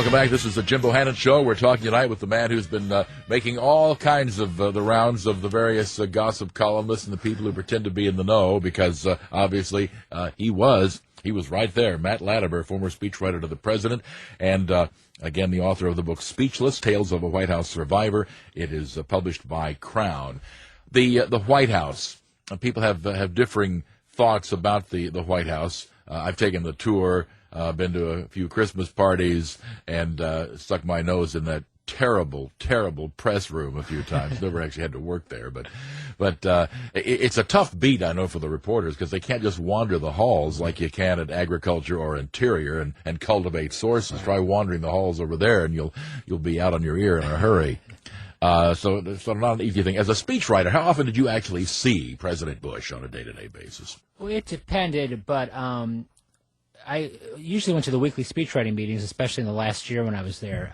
Welcome back. This is the Jim Bohannon Show. We're talking tonight with the man who's been making all kinds of the rounds of the various gossip columnists and the people who pretend to be in the know, because obviously he was right there. Matt Latimer, former speechwriter to the president, and again, the author of the book Speechless, Tales of a White House Survivor. It is published by Crown. The White House. People have differing thoughts about the White House. I've taken the tour, been to a few Christmas parties, and stuck my nose in that terrible press room a few times. Never actually had to work there, but it's a tough beat, I know, for the reporters, because they can't just wander the halls like you can at Agriculture or Interior and cultivate sources. Try wandering the halls over there, and you'll be out on your ear in a hurry. So not an easy thing. As a speechwriter, how often did you actually see President Bush on a day-to-day basis? Well, it depended, but I usually went to the weekly speechwriting meetings, especially in the last year when I was there.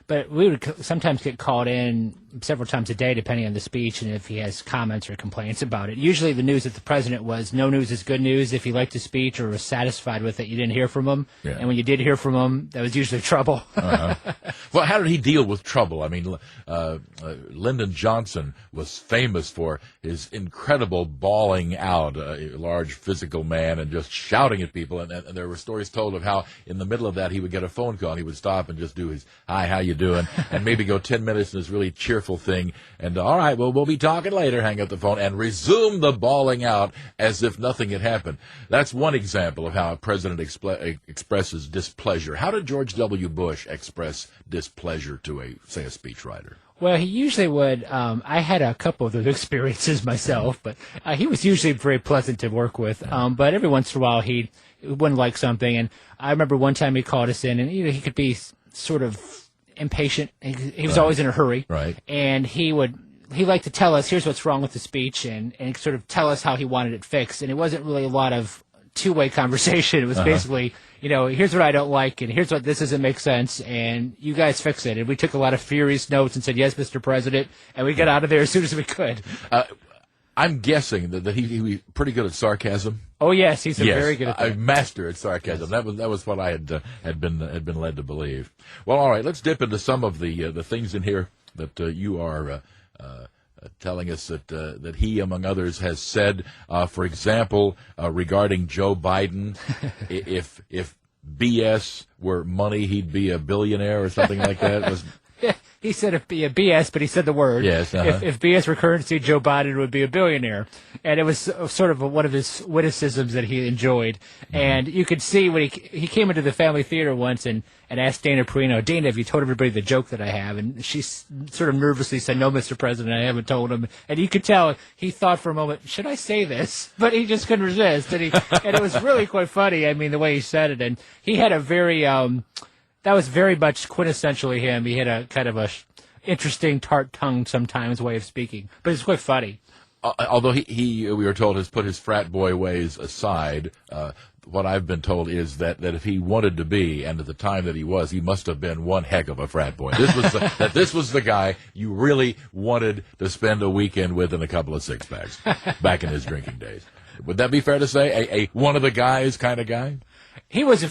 But we would sometimes get called in several times a day, depending on the speech and if he has comments or complaints about it. Usually the news at the president was no news is good news. If he liked the speech or was satisfied with it, you didn't hear from him. Yeah. And when you did hear from him, that was usually trouble. Well, how did he deal with trouble? I mean, Lyndon Johnson was famous for his incredible bawling out, a large physical man, and just shouting at people. And there were stories told of how in the middle of that he would get a phone call and he would stop and just do his, hi, how you doing? And maybe go 10 minutes in this really cheerful thing. And all right, well, we'll be talking later, hang up the phone, and resume the bawling out as if nothing had happened. That's one example of how a president expresses displeasure. How did George W. Bush express displeasure to a speechwriter? Well, he usually would. I had a couple of those experiences myself, but he was usually very pleasant to work with. But every once in a while, he wouldn't like something. And I remember one time he called us in, and he could be sort of impatient. He was always in a hurry. Right. And he liked to tell us, here's what's wrong with the speech, and sort of tell us how he wanted it fixed. And it wasn't really a lot of two-way conversation. It was basically, here's what I don't like, and here's what this doesn't make sense, and you guys fix it. And we took a lot of furious notes and said, yes, Mr. President, and we got out of there as soon as we could. I'm guessing that he was pretty good at sarcasm. Oh yes, he's very good at that. A master at sarcasm. Yes. That was what I had been led to believe. Well, all right, let's dip into some of the things in here that you are telling us that he, among others, has said. For example, regarding Joe Biden, if BS were money, he'd be a billionaire or something like that. He said it'd be a BS, but he said the word. Yes. If BS were currency, Joe Biden would be a billionaire. And it was sort of one of his witticisms that he enjoyed. Mm-hmm. And you could see when he came into the family theater once and asked Dana Perino, Dana, have you told everybody the joke that I have? And she sort of nervously said, no, Mr. President, I haven't told him. And you could tell he thought for a moment, should I say this? But he just couldn't resist. And it was really quite funny, I mean, the way he said it. And he had a very... that was very much quintessentially him. He had a kind of a interesting, tart-tongued sometimes way of speaking, but it's quite funny. Although we were told, has put his frat boy ways aside, what I've been told is that if he wanted to be, and at the time that he must have been one heck of a frat boy. This was the guy you really wanted to spend a weekend with in a couple of six-packs back in his drinking days. Would that be fair to say? A one of the guys kind of guy? He was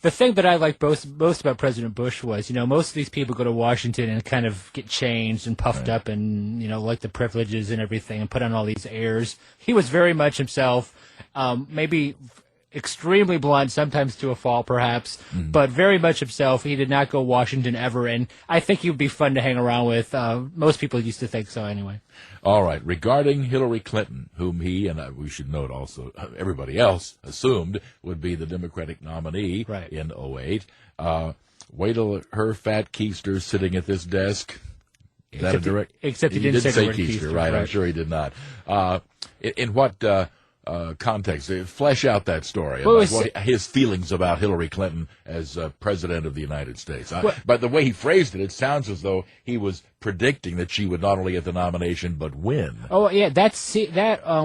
the thing that I liked most about President Bush was, most of these people go to Washington and kind of get changed and puffed up and, like the privileges and everything and put on all these airs. He was very much himself, maybe extremely blunt, sometimes to a fault perhaps, but very much himself. He did not go Washington ever, and I think he would be fun to hang around with. Most people used to think so anyway. All right. Regarding Hillary Clinton, whom he, and we should note also, everybody else assumed would be the Democratic nominee in 2008. Wait till her fat keister's sitting at this desk. Except he didn't say keister, right? I'm sure he did not. In what context? Flesh out that story. His feelings about Hillary Clinton as president of the United States. By the way he phrased it, it sounds as though he was predicting that she would not only get the nomination but win. Oh yeah, that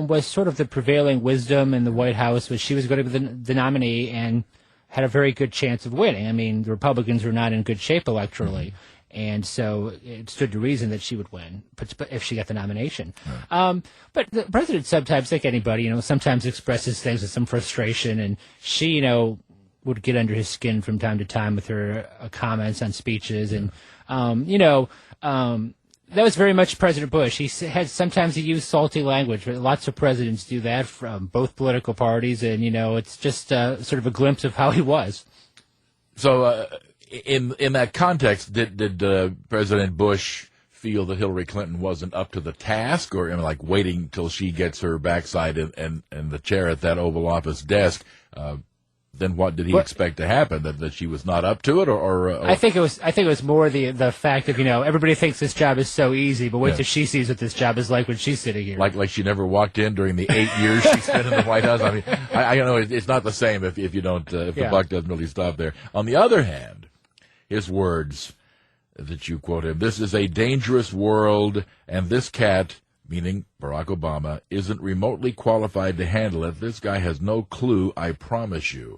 was sort of the prevailing wisdom in the White House, was she was going to be the nominee and had a very good chance of winning. I mean, the Republicans were not in good shape electorally. Mm-hmm. And so it stood to reason that she would win if she got the nomination. Right. But the president sometimes, like anybody, sometimes expresses things with some frustration. And she, would get under his skin from time to time with her comments on speeches, and that was very much President Bush. Sometimes he used salty language. Lots of presidents do that from both political parties, and it's just sort of a glimpse of how he was. So, in that context, did President Bush feel that Hillary Clinton wasn't up to the task, or like waiting till she gets her backside in the chair at that Oval Office desk? Then what did he expect to happen? That she was not up to it, or I think it was more the fact of everybody thinks this job is so easy, but wait till she sees what this job is like when she's sitting here. Like she never walked in during the 8 years she spent in the White House. I mean, I know it's not the same if you don't if the buck doesn't really stop there. On the other hand, his words that you quote him: "This is a dangerous world, and this cat," meaning Barack Obama, "isn't remotely qualified to handle it. This guy has no clue, I promise you."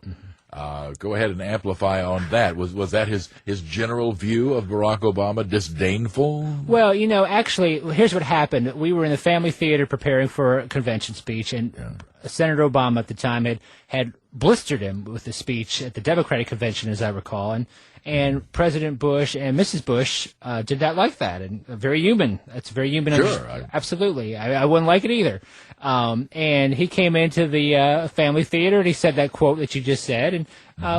Go ahead and amplify on that. Was that his general view of Barack Obama, disdainful? Well, actually, here's what happened. We were in the Family Theater preparing for a convention speech, and Senator Obama at the time had blistered him with a speech at the Democratic convention, as I recall, and President Bush and Mrs. Bush did not like that, and very human. That's very human. Sure. Absolutely. I wouldn't like it either. And he came into the Family Theater, and he said that quote that you just said, and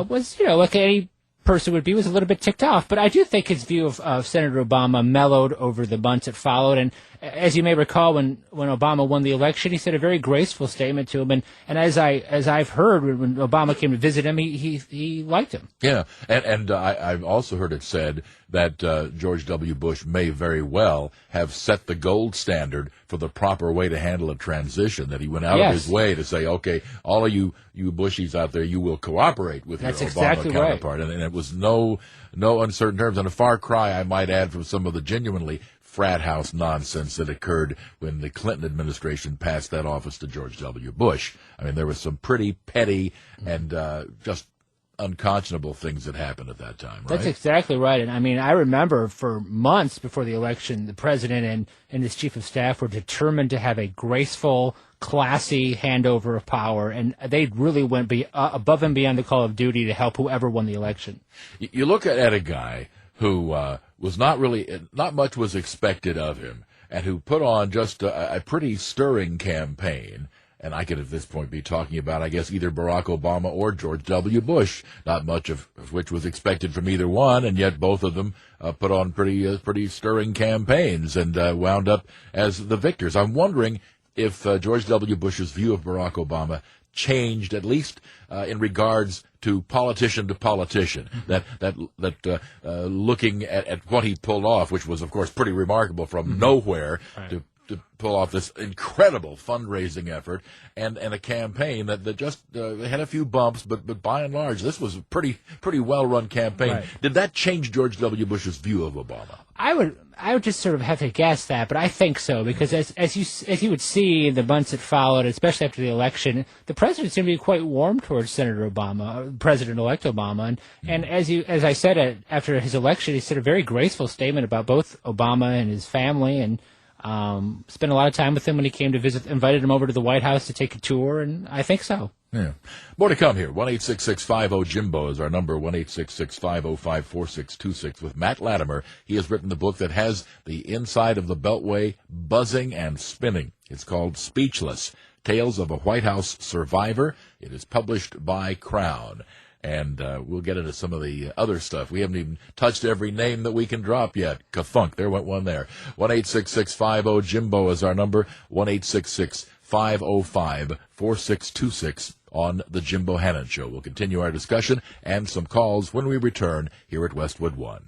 was, like any person would be, was a little bit ticked off. But I do think his view of Senator Obama mellowed over the months that followed. And as you may recall, when Obama won the election, he said a very graceful statement to him. And as I've heard, when Obama came to visit him, he liked him. Yeah, and I've also heard it said that George W. Bush may very well have set the gold standard for the proper way to handle a transition, that he went out of his way to say, okay, all of you Bushies out there, you will cooperate with your Obama counterpart. Right. And it was no uncertain terms, and a far cry, I might add, from some of the genuinely frat house nonsense that occurred when the Clinton administration passed that office to George W. Bush. I mean, there was some pretty petty and just unconscionable things that happened at that time, right? That's exactly right. And I mean, I remember for months before the election, the president and his chief of staff were determined to have a graceful, classy handover of power, and they really went above and beyond the call of duty to help whoever won the election. You look at a guy who was not much was expected of him, and who put on just a pretty stirring campaign. And I could at this point be talking about, I guess, either Barack Obama or George W. Bush, not much of which was expected from either one, and yet both of them put on pretty stirring campaigns and wound up as the victors. I'm wondering if George W. Bush's view of Barack Obama changed, at least in regards to politician to politician, that looking at what he pulled off, which was, of course, pretty remarkable from nowhere to pull off this incredible fundraising effort and a campaign that just had a few bumps, but by and large, this was a pretty well-run campaign. Right. Did that change George W. Bush's view of Obama? I would just sort of have to guess that, but I think so, because as you would see in the months that followed, especially after the election, the president seemed to be quite warm towards Senator Obama, President-elect Obama, and as I said, after his election, he said a very graceful statement about both Obama and his family, and spent a lot of time with him when he came to visit, invited him over to the White House to take a tour, and I think so. Yeah. More to come here. 1-866-50-JIMBO is our number, 1-866-505-4626. With Matt Latimer, he has written the book that has the inside of the Beltway buzzing and spinning. It's called Speechless, Tales of a White House Survivor. It is published by Crown. And we'll get into some of the other stuff. We haven't even touched every name that we can drop yet. Ka-thunk, there went one there. 1-866-50-JIMBO is our number, 1-866-505-4626 on the Jim Bohannon Show. We'll continue our discussion and some calls when we return here at Westwood One.